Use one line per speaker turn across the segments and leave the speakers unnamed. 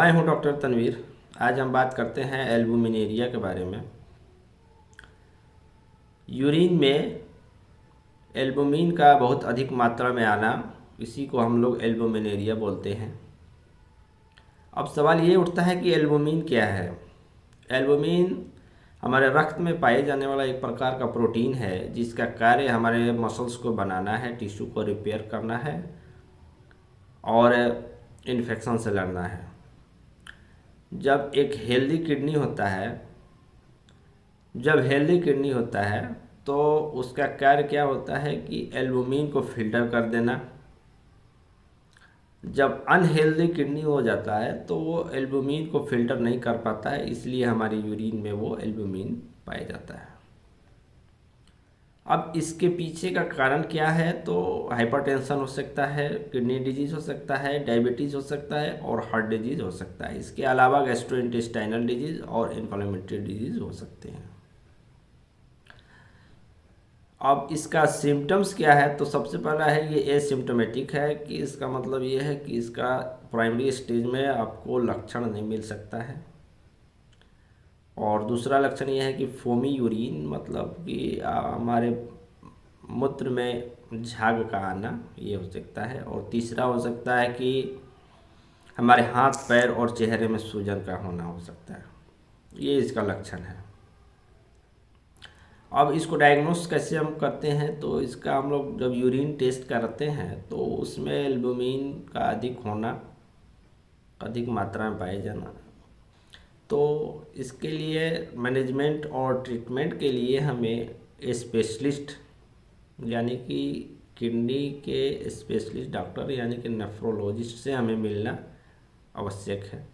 मैं हूं डॉक्टर तनवीर। आज हम बात करते हैं एल्बुमिनेरिया के बारे में। यूरिन में एल्बुमिन का बहुत अधिक मात्रा में आना, इसी को हम लोग एल्बुमिनेरिया बोलते हैं। अब सवाल ये उठता है कि एल्बुमिन क्या है। एल्बुमिन हमारे रक्त में पाए जाने वाला एक प्रकार का प्रोटीन है जिसका कार्य हमारे मसल्स को बनाना है, टिश्यू को रिपेयर करना है और इन्फेक्शन से लड़ना है। जब एक हेल्दी किडनी होता है तो उसका कार्य क्या होता है कि एल्बुमिन को फिल्टर कर देना। जब अनहेल्दी किडनी हो जाता है तो वो एल्बुमिन को फिल्टर नहीं कर पाता है, इसलिए हमारी यूरिन में वो एल्बुमिन पाया जाता है। अब इसके पीछे का कारण क्या है, तो हाइपरटेंशन हो सकता है, किडनी डिजीज़ हो सकता है, डायबिटीज़ हो सकता है और हार्ट डिजीज़ हो सकता है। इसके अलावा गैस्ट्रोइंटेस्टाइनल डिजीज़ और इन्फ्लेमेटरी डिजीज़ हो सकते हैं। अब इसका सिम्टम्स क्या है, तो सबसे पहला है ये एसिम्टोमेटिक है, कि इसका मतलब ये है कि इसका प्राइमरी स्टेज में आपको लक्षण नहीं मिल सकता है। और दूसरा लक्षण ये है कि फोमी यूरिन, मतलब कि हमारे मूत्र में झाग का आना, ये हो सकता है। और तीसरा हो सकता है कि हमारे हाथ पैर और चेहरे में सूजन का होना हो सकता है। ये इसका लक्षण है। अब इसको डायग्नोस कैसे हम करते हैं, तो इसका हम लोग जब यूरिन टेस्ट करते हैं तो उसमें एल्बुमिन का अधिक होना, अधिक मात्रा में पाए जाना, तो इसके लिए मैनेजमेंट और ट्रीटमेंट के लिए हमें स्पेशलिस्ट यानी कि किडनी के स्पेशलिस्ट डॉक्टर यानी कि नेफ्रोलॉजिस्ट से हमें मिलना आवश्यक है।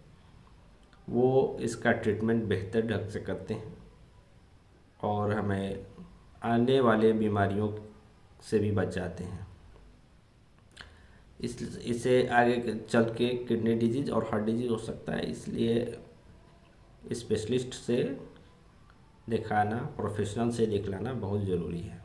वो इसका ट्रीटमेंट बेहतर ढंग से करते हैं और हमें आने वाले बीमारियों से भी बचाते हैं। इसे आगे चल के किडनी डिजीज़ और हार्ट डिजीज़ हो सकता है, इसलिए स्पेशलिस्ट से दिखाना, प्रोफेशनल से दिखलाना बहुत ज़रूरी है।